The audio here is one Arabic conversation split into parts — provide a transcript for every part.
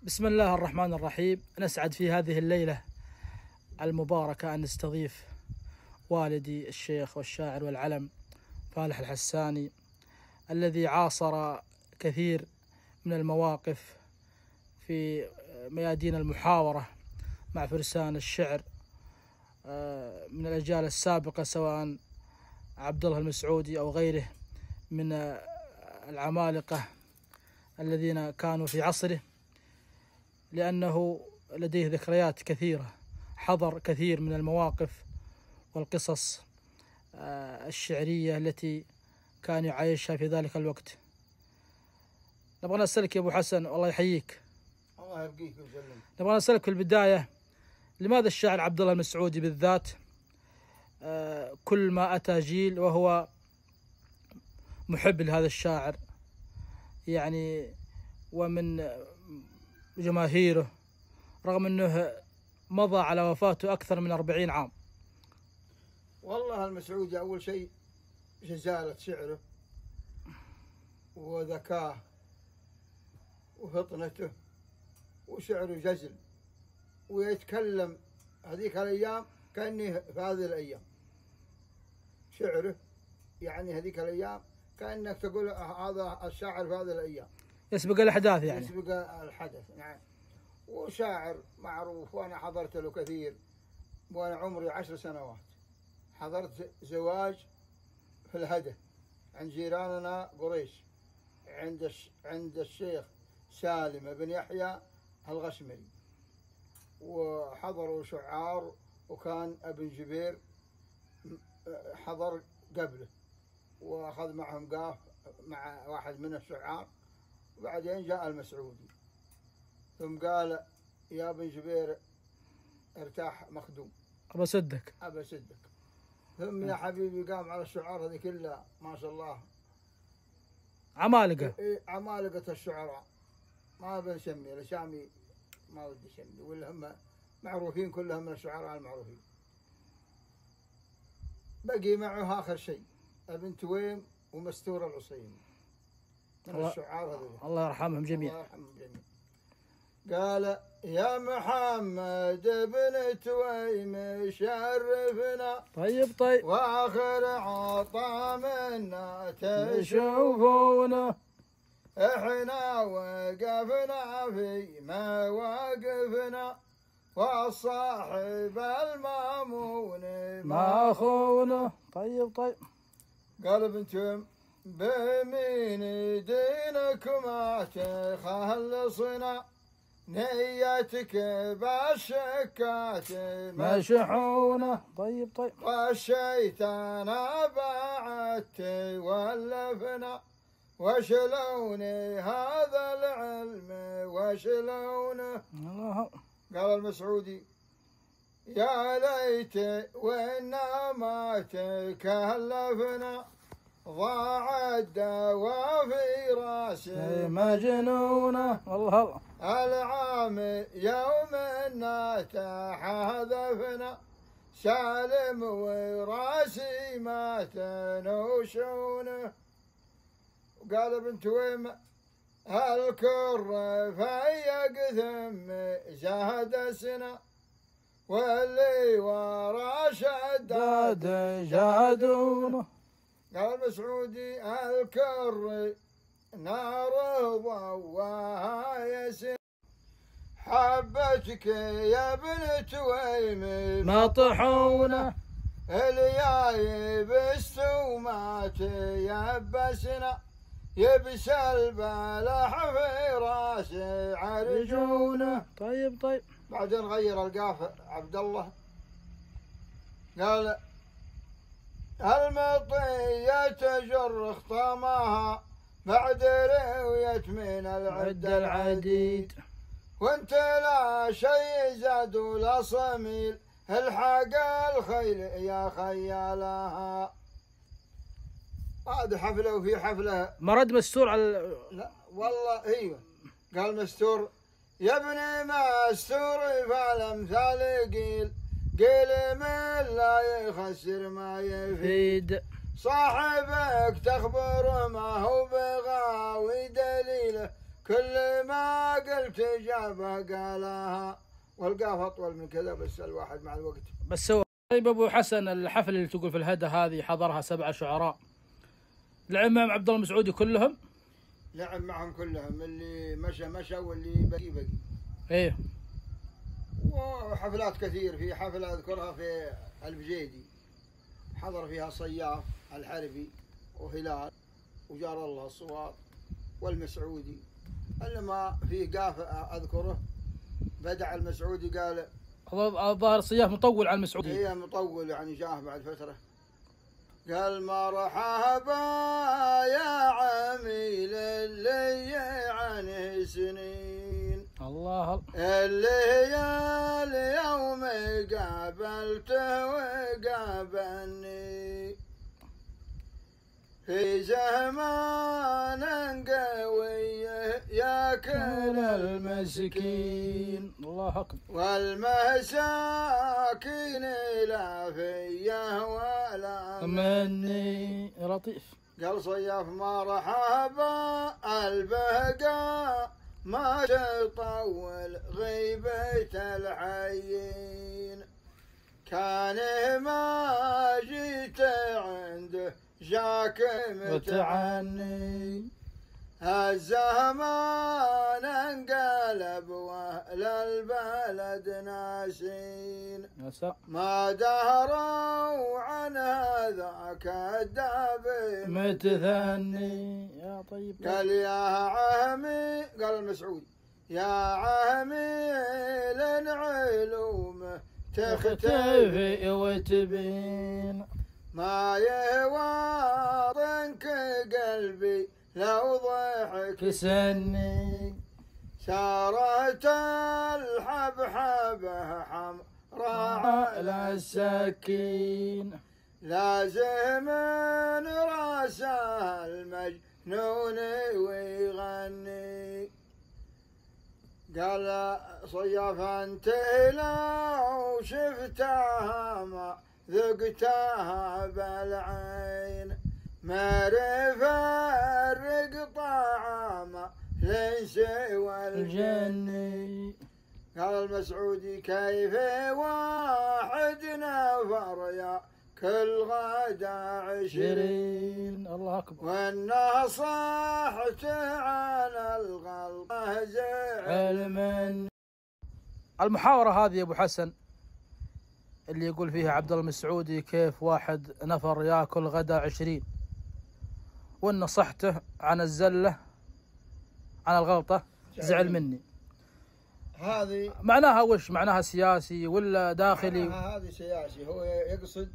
بسم الله الرحمن الرحيم. نسعد في هذه الليلة المباركة أن نستضيف والدي الشيخ والشاعر والعلم فالح الحساني، الذي عاصر كثير من المواقف في ميادين المحاورة مع فرسان الشعر من الأجيال السابقة، سواء عبد الله المسعودي أو غيره من العمالقة الذين كانوا في عصره، لأنه لديه ذكريات كثيرة، حضر كثير من المواقف والقصص الشعرية التي كان يعيشها في ذلك الوقت. نبغى نسألك يا أبو حسن، والله يحييك. الله يبقيك ويسلمك. نبغى نسألك في البداية، لماذا الشاعر عبد الله المسعودي بالذات كل ما أتى جيل وهو محب لهذا الشاعر، يعني ومن جماهيره، رغم أنه مضى على وفاته أكثر من 40 عام؟ والله المسعودي أول شيء جزالة شعره وذكاه وفطنته، وشعره جزل ويتكلم هذيك الأيام كأني في هذه الأيام. شعره يعني هذيك الأيام كأنك تقول هذا الشاعر في هذه الأيام، يسبق الأحداث يعني. يسبق الحدث، نعم. وشاعر معروف، وأنا حضرت له كثير، وأنا عمري 10 سنوات حضرت زواج في الهدى عند جيراننا قريش، عند الشيخ سالم بن يحيى الغشمري، وحضروا شعار، وكان ابن جبير حضر قبله واخذ معهم قاف مع واحد من الشعار. وبعدين جاء المسعودي ثم قال يا ابن جبير ارتاح مخدوم، أبى أصدق. أبى أصدق. ثم يا حبيبي قام على الشعار هذه كلها، ما شاء الله، عمالقة. عمالقة الشعراء، ما بنسمي الأسامي، ما ودي أسمي، ولا هم معروفين كلهم من الشعراء المعروفين. بقي معه آخر شيء ابن تويم ومستور العصيمي من الشعراء هذول، الله يرحمهم جميعا. الله يرحمهم جميعا. قال يا محمد بن تويم شرفنا، طيب واخر عطا منا تشوفونه، احنا وقفنا في مواقفنا، والصاحب المامون ما خونه. طيب قال ابن تويم بمين دينك ما تخلصنا، نيتك بالشكات مشحونة. طيب والشيطان بعدت ولفنا، وشلوني هذا العلم وشلونه. قال المسعودي يا ليت وإنا ما تكلفنا، ضاع الدواء في راسي مجنونة. الله العام يوم تحذفنا، سالم وراسي ما تنوشونه. وقال ابن تويم الكر فيق ثم زهد سنة، واللي ورا شداد جادونه. قال المسعودي الكر نار ضواها يسن، حبتك يا ابن تويم مطحونة، اليايب استومات يبسنا، يبس البلح في راسي عرجونه. طيب بعدين غير القاف عبد الله، قال المطية تجر خطامها بعد روية من العد العديد، وانت لا شيء زاد ولا صميل، الحق الخيل يا خيالها. هذه حفلة وفي حفلة مرد مستور على لا والله ايوه. قال مستور يا ابني مستور فالامثال قيل من لا يخسر ما يفيد، صاحبك تخبر ما هو بغاوي دليله، كل ما قلت إجابة قالها، والقاف أطول من كذا بس الواحد مع الوقت. بس هو طيب أبو حسن، الحفل اللي تقول في الهدى هذه حضرها 7 شعراء، لعب معهم عبد الله المسعودي كلهم؟ لعب معهم كلهم، اللي مشى واللي بقي. ايه. وحفلات كثير، في حفلة أذكرها في البجيدي حضر فيها صياف الحربي وهلال وجار الله الصواب والمسعودي. إنما في قاف أذكره بدع المسعودي قال الظاهر صياف مطول على المسعودي. هي مطول يعني جاه بعد فترة، قال مرحبا يا عميل اللي عنه سنين، الله اللي يا اليوم قابلته وقابلني، في زمان قوي ياكل المسكين، الله أكبر، والمساكين لا فيه ولا مني لطيف. قال صياف مرحبا البهقا ما تطول غيبة الحيين، كان ما جيت عنده جاك متعني، الزمان انقلب واهل البلد ناسين، ما دهروا عن هذاك الداب متثني. يا طيب قال يا عمي، قال المسعود يا عمي لن علومه تختفي وتبين، ما يواطنك قلبي لو ضحك سني، سارت الحبحبة حمراء على السكين، لازم راسه المجنون ويغني، قال صياف انت لو شفتها ما ذقتها بالعين، ما رفرق طعام ليس والجني، قال المسعودي كيف واحد نفر يا كل غدا 20، الله أكبر، وإنه صاحت على الغلطة زعل من. المحاورة هذه يا أبو حسن اللي يقول فيها عبد الله المسعودي كيف واحد نفر ياكل غدا 20، وإن نصحته عن الزلة عن الغلطة زعل مني، هذه معناها وش؟ معناها سياسي ولا داخلي؟ هذه سياسي، هو يقصد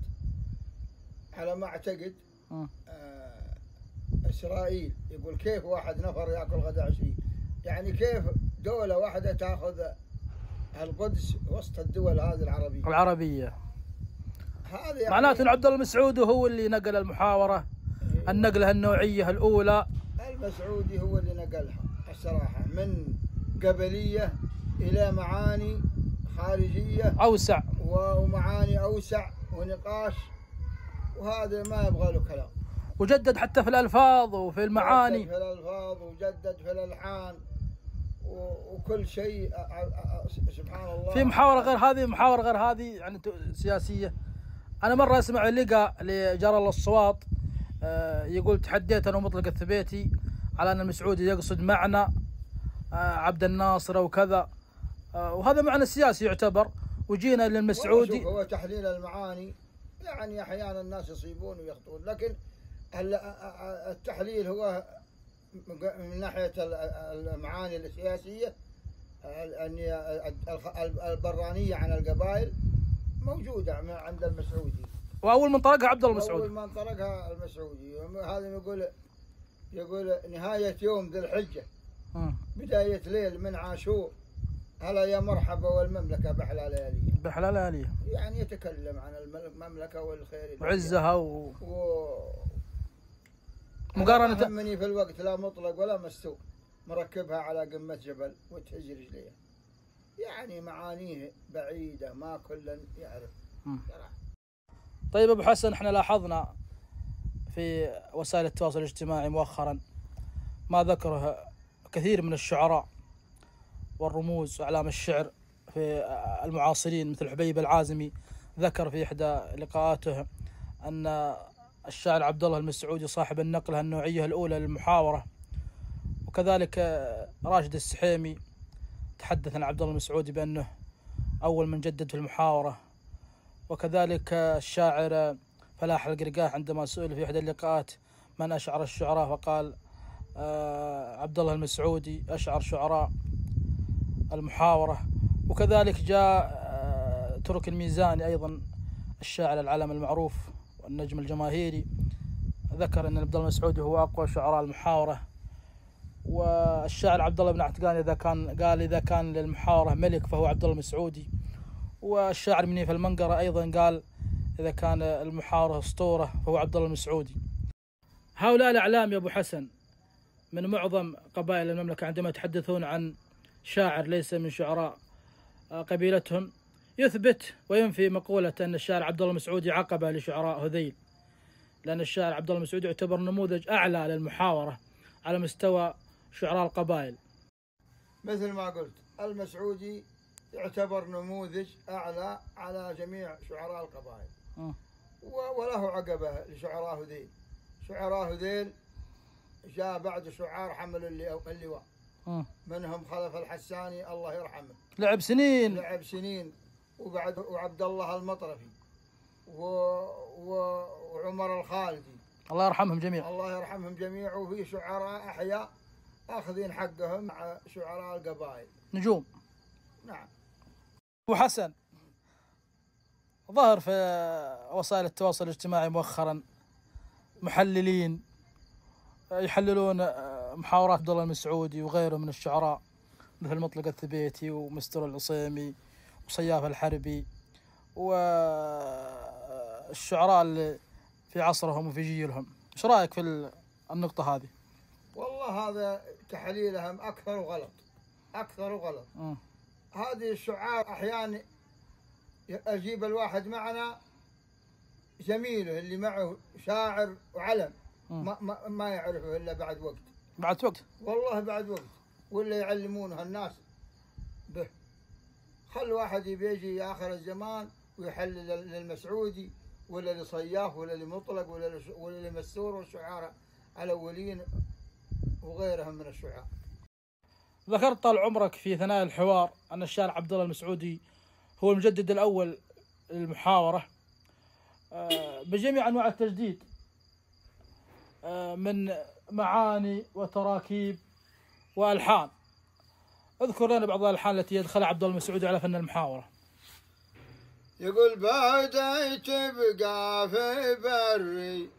على ما اعتقد إسرائيل، يقول كيف واحد نفر ياكل غدا 20، يعني كيف دولة واحدة تاخذ القدس وسط الدول هذه العربية. هذه يعني معناته ان عبد الله المسعودي هو اللي نقل المحاورة النقلة النوعية الأولى. المسعودي هو اللي نقلها الصراحة، من قبلية إلى معاني خارجية أوسع ومعاني أوسع ونقاش، وهذا ما يبغى له كلام. وجدد حتى في الألفاظ وفي المعاني، جدد في الألفاظ وجدد في الألحان وكل شيء، سبحان الله. في محاورة غير هذه يعني سياسية. أنا مرة أسمع لقاء لجار الله الصواط يقول تحديت أنا ومطلق الثبيتي على أن المسعودي يقصد معنى عبد الناصر وكذا، وهذا معنى سياسي يعتبر، وجينا للمسعودي. هو تحليل المعاني، يعني أحيانا الناس يصيبون ويخطئون، لكن التحليل هو من ناحية المعاني السياسية البرانية عن القبائل موجودة عند المسعودي، وأول من طرقها عبد الله المسعودي. أول من طرقها المسعودي. هذا يقول نهاية يوم ذي الحجة بداية ليل من عاشور، هلا يا مرحبا والمملكة بحلى لياليها. بحلى لياليها يعني يتكلم عن المملكة والخير وعزها مقارنة مني في الوقت لا مطلق ولا مستوى، مركبها على قمة جبل وتهز رجليها، يعني معانيه بعيدة ما كل يعرف. طيب أبو حسن، احنا لاحظنا في وسائل التواصل الاجتماعي مؤخرا ما ذكره كثير من الشعراء والرموز وأعلام الشعر في المعاصرين مثل حبيب العازمي ذكر في إحدى لقاءاته أن الشاعر عبد الله المسعودي صاحب النقلة النوعية الأولى للمحاورة. وكذلك راشد السحيمي تحدث عن عبد الله المسعودي بأنه أول من جدد في المحاورة. وكذلك الشاعر فلاح القرقاح عندما سئل في إحدى اللقاءات من أشعر الشعراء فقال عبد الله المسعودي أشعر شعراء المحاورة. وكذلك جاء ترك الميزاني أيضا الشاعر العلم المعروف والنجم الجماهيري ذكر أن عبد الله المسعودي هو أقوى شعراء المحاورة. والشاعر عبد الله بن عتقان إذا كان للمحاورة ملك فهو عبد الله المسعودي. والشاعر منيف المنقرة أيضا قال إذا كان المحاورة أسطورة فهو عبد الله المسعودي. هؤلاء الأعلام يا أبو حسن من معظم قبائل المملكة عندما يتحدثون عن شاعر ليس من شعراء قبيلتهم يثبت وينفي مقولة أن الشاعر عبد الله المسعودي عقبة لشعراء هذيل، لأن الشاعر عبد الله المسعودي يعتبر نموذج أعلى للمحاورة على مستوى شعراء القبائل. مثل ما قلت المسعودي يعتبر نموذج أعلى على جميع شعراء القبائل وله عقبة لشعراء هذيل. شعراء هذيل جاء بعد شعار حمل اللواء منهم خلف الحساني الله يرحمه لعب سنين وعبد الله المطرفي وعمر الخالدي الله يرحمهم جميعا. وفي شعراء أحياء أخذين حقهم مع شعراء القبائل نجوم. نعم. أبو حسن ظهر في وسائل التواصل الاجتماعي مؤخرا محللين يحللون محاورات عبد الله المسعودي وغيره من الشعراء مثل مطلق الثبيتي ومستر العصيمي وصياف الحربي والشعراء اللي في عصرهم وفي جيلهم. ايش رايك في النقطة هذه؟ والله هذا تحليلهم أكثر وغلط. هذه الشعار أحيانا أجيب الواحد معنا زميله اللي معه شاعر وعلم ما يعرفه إلا بعد وقت والله بعد وقت ولا يعلمونها الناس به. خل واحد يجي آخر الزمان ويحلل للمسعودي ولا لصياف ولا لمطلق ولا لمسور والشعراء الأولين وغيرهم من الشعراء. ذكرت طال عمرك في ثنايا الحوار أن الشاعر عبد الله المسعودي هو المجدد الأول للمحاورة بجميع أنواع التجديد من معاني وتراكيب وألحان. اذكر لنا بعض الألحان التي يدخلها عبد الله المسعودي على فن المحاورة. يقول بديت تبقى في بري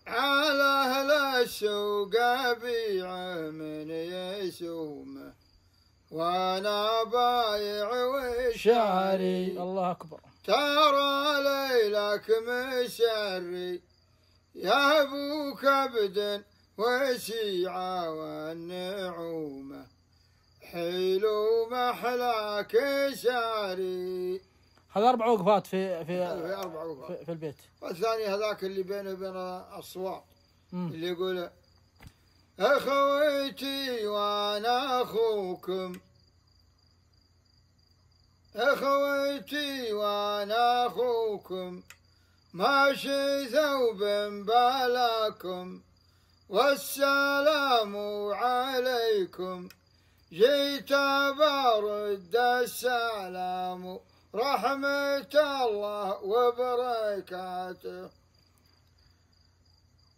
على أهل السوق أبيعه من يسومه وأنا بايع وشاري. الله أكبر. ترى ليلك مسري يا أبو كبد وسيعة والنعومة حلو محلاك ساري. هذا 4 وقفات في 4 وقفات في البيت. والثاني هذاك اللي بينه وبين الأصوات اللي يقول أخويتي وأنا أخوكم ماشي ثوب بلاكم والسلام عليكم جيت برد السلام رحمة الله وبركاته.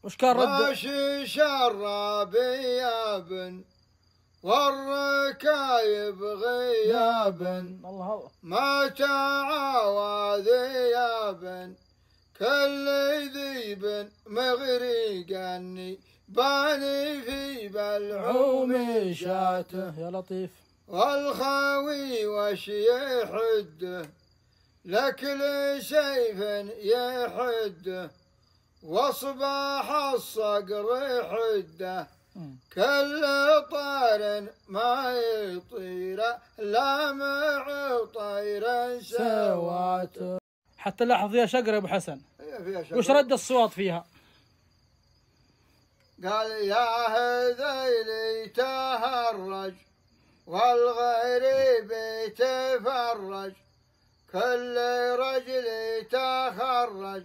وش كان رد؟ ماشي شراب يابن والركايب غيابن ما تعاوى ذيابن كل ذيب مغرقني باني في بلعوم شاته يا لطيف والخاوي وش يحده لكل سيف يحده واصبح الصقر حده كل طير ما يطير لا مع طير سواته. حتى لاحظ فيها شقر يا ابو حسن. وش رد الصوت فيها؟ قال يا هذيلي تهرج والغريب تفرج، كل رجل تخرج،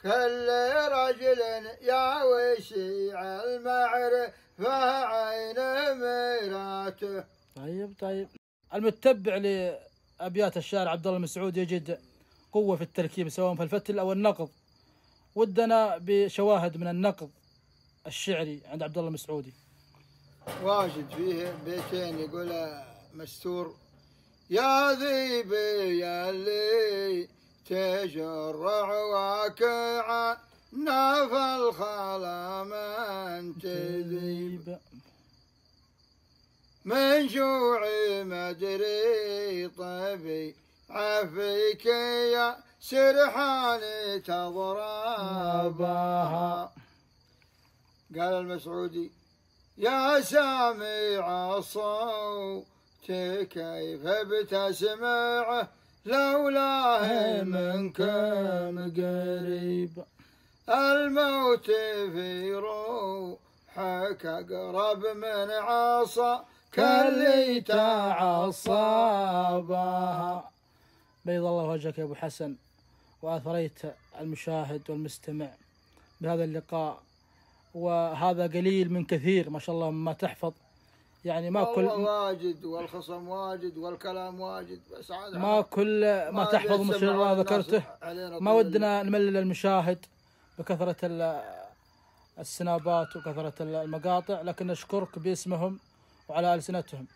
كل رجل يا وشيع المعرفة عين مراته. طيب المتبع لأبيات الشاعر عبد الله المسعودي يجد قوة في التركيب سواء في الفتل أو النقض. ودنا بشواهد من النقض الشعري عند عبد الله المسعودي. واجد فيه بيتين يقول مستور: يا ذيبي يا اللي تجرع واكع ناف الخلا من تذيب، من جوعي مدري طبي عفيك يا سرحاني تضربها. قال المسعودي: يا سامع الصوت كيف بتسمعه لولاه منكم قريب، الموت في روحك أقرب من عصا كاللي تعصبها. بيض الله وجهك يا أبو حسن، وأثريت المشاهد والمستمع بهذا اللقاء، وهذا قليل من كثير ما شاء الله ما تحفظ. يعني ما كل واجد والخصم واجد والكلام واجد، بس ما كل ما تحفظ ما شاء الله ذكرته. ما ودنا نملل المشاهد بكثرة السنابات وكثرة المقاطع، لكن نشكرك باسمهم وعلى ألسنتهم.